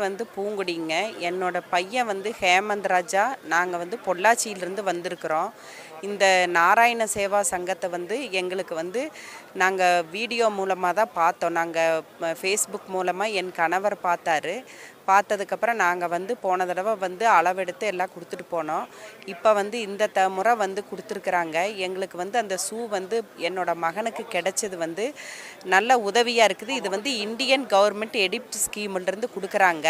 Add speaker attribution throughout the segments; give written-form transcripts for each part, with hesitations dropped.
Speaker 1: வந்து பூங்குடிங்க. என்னோட பையன் வந்து ஹேமந்த் ராஜா. நாங்கள் வந்து பொள்ளாச்சியிலேருந்து வந்திருக்கிறோம். இந்த நாராயண சேவா சங்கத்தை வந்து எங்களுக்கு வந்து நாங்கள் வீடியோ மூலமாக தான் பார்த்தோம். நாங்கள் ஃபேஸ்புக் மூலமாக என் கணவர் பார்த்தாரு. பார்த்ததுக்கப்புறம் நாங்கள் வந்து போன தடவை வந்து அளவெடுத்து எல்லாம் கொடுத்துட்டு போனோம். இப்போ வந்து இந்த முறை வந்து கொடுத்துருக்குறாங்க. எங்களுக்கு வந்து அந்த ஷூ வந்து என்னோட மகனுக்கு கிடைச்சது வந்து நல்ல உதவியாக இருக்குது. இது வந்து இந்தியன் கவர்மெண்ட் எடிப்ட் ஸ்கீம்லேருந்து கொடுக்குறாங்க.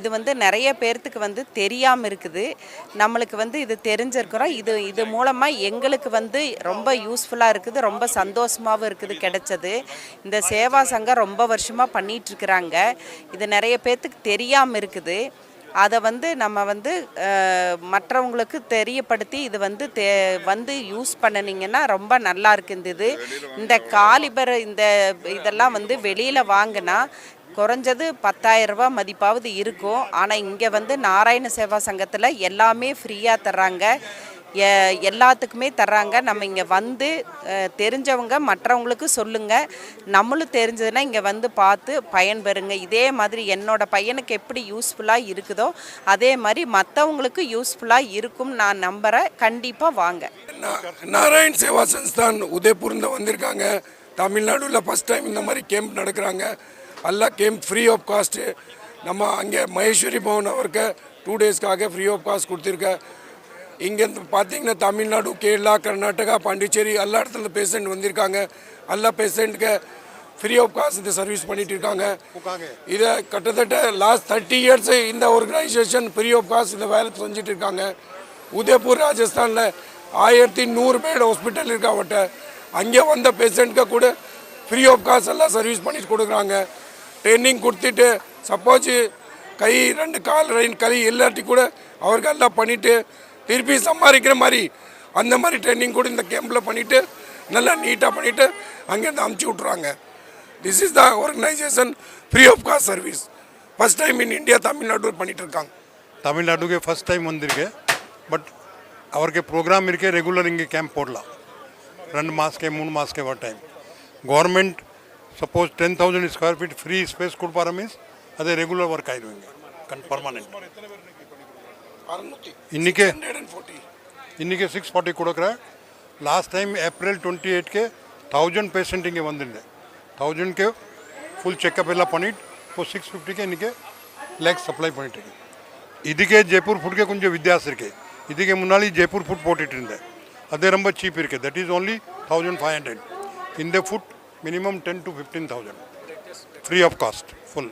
Speaker 1: இது வந்து நிறைய பேர்த்துக்கு வந்து தெரியாமல் இருக்குது. நம்மளுக்கு வந்து இது தெரிஞ்சிருக்கிறோம். இது மூலமாக எங்களுக்கு வந்து ரொம்ப யூஸ்ஃபுல்லாக இருக்குது. ரொம்ப சந்தோஷமாகவும் இருக்குது கிடைச்சது. இந்த சேவா சங்கம் ரொம்ப வருஷமாக பண்ணிகிட்ருக்குறாங்க. இது நிறைய பேர்த்துக்கு தெரியாமல் இருக்குது. அதை வந்து நம்ம வந்து மற்றவங்களுக்கு தெரியப்படுத்தி இது வந்து வந்து யூஸ் பண்ணினீங்கன்னா ரொம்ப நல்லா இருக்குது. இந்த காலிபர் இதெல்லாம் வந்து வெளியில் வாங்கினா குறைஞ்சது 10,000 ரூபா மதிப்பாவது இருக்கும். ஆனால் இங்கே வந்து நாராயண சேவா சங்கத்தில் எல்லாமே ஃப்ரீயாக தர்றாங்க. எல்லாத்துக்குமே தர்றாங்க. நம்ம இங்கே வந்து தெரிஞ்சவங்க மற்றவங்களுக்கு சொல்லுங்கள். நம்மளும் தெரிஞ்சதுன்னா இங்கே வந்து பார்த்து பயன்பெறுங்க. இதே மாதிரி என்னோட பையனுக்கு எப்படி யூஸ்ஃபுல்லாக இருக்குதோ அதே மாதிரி மற்றவங்களுக்கு யூஸ்ஃபுல்லாக இருக்கும் நான் நம்புகிறேன். கண்டிப்பாக வாங்க.
Speaker 2: நாராயண் சேவா சன்ஸ்தான் உதய்பூர்ந்து வந்திருக்காங்க. தமிழ்நாடுல ஃபஸ்ட் டைம் இந்த மாதிரி கேம்ப் நடக்கிறாங்க. எல்லாம் கேம்ப் ஃப்ரீ ஆஃப் காஸ்ட்டு. நம்ம அங்கே மகேஸ்வரி பவன் அவருக்கு 2 டேஸ்க்காக ஃப்ரீ ஆஃப் காஸ்ட் கொடுத்துருக்க. இங்கேருந்து பார்த்தீங்கன்னா தமிழ்நாடு, கேரளா, கர்நாடகா, பாண்டிச்சேரி எல்லா இடத்துல பேஷண்ட் வந்திருக்காங்க. எல்லா பேஷண்ட்டுக்கு ஃப்ரீ ஆஃப் காஸ்ட் இந்த சர்வீஸ் பண்ணிட்டு இருக்காங்க. இதை கிட்டத்தட்ட லாஸ்ட் 30 இயர்ஸ் இந்த ஆர்கனைசேஷன் ஃப்ரீ ஆஃப் காஸ்ட் இந்த வேலை செஞ்சுட்டு இருக்காங்க. உதய்பூர் ராஜஸ்தானில் 1100 பெட் ஹாஸ்பிட்டல் இருக்கா. அவட்ட அங்கே வந்த பேஷண்ட்க்கு கூட ஃப்ரீ ஆஃப் காஸ்ட் எல்லாம் சர்வீஸ் பண்ணிட்டு கொடுக்குறாங்க. ட்ரைனிங் கொடுத்துட்டு சப்போஸ் கை 2 கால் 2 கை எல்லாட்டி கூட அவருக்கு எல்லாம் பண்ணிவிட்டு திருப்பி சம்பாதிக்கிற மாதிரி அந்த மாதிரி ட்ரைனிங் கூட இந்த கேம்பில் பண்ணிவிட்டு நல்லா நீட்டாக பண்ணிவிட்டு அங்கேருந்து அமுச்சு விட்றாங்க. This is the organization free of cost service. First time in India Tamil Nadu பண்ணிட்டு இருக்காங்க.
Speaker 3: தமிழ்நாடுக்கு ஃபஸ்ட் டைம் வந்திருக்கு. பட் அவருக்கு ப்ரோக்ராம் இருக்கே ரெகுலர் இங்கே கேம்ப் போடலாம். 2 மாதத்துக்கு 3 மாதத்துக்கு ஒரு time government suppose 10,000 square feet free space கொடுப்பாரு மீன்ஸ் அதே ரெகுலர் ஒர்க் ஆயிடுவீங்க பர்மனெண்ட். இன்னைக்கு 640 கொடுக்குறேன். லாஸ்ட் டைம் ஏப்ரல் 28 1000 பேஷண்ட் இங்கே வந்துருந்தேன். 1000 ஃபுல் செக்கப் எல்லாம் பண்ணிட்டு இப்போ 650 இன்றைக்கி லேக்ஸ் சப்ளை பண்ணிட்டு. இதுக்கே ஜெய்ப்பூர் ஃபுட்கே கொஞ்சம் வித்தியாசம் இருக்குது. இதுக்கு முன்னாடி ஜெய்ப்பூர் ஃபுட் போட்டுட்டு இருந்தேன். அது ரொம்ப சீப் இருக்குது. That is only 1500. இந்த food minimum 10 to 15,000 free of cost full.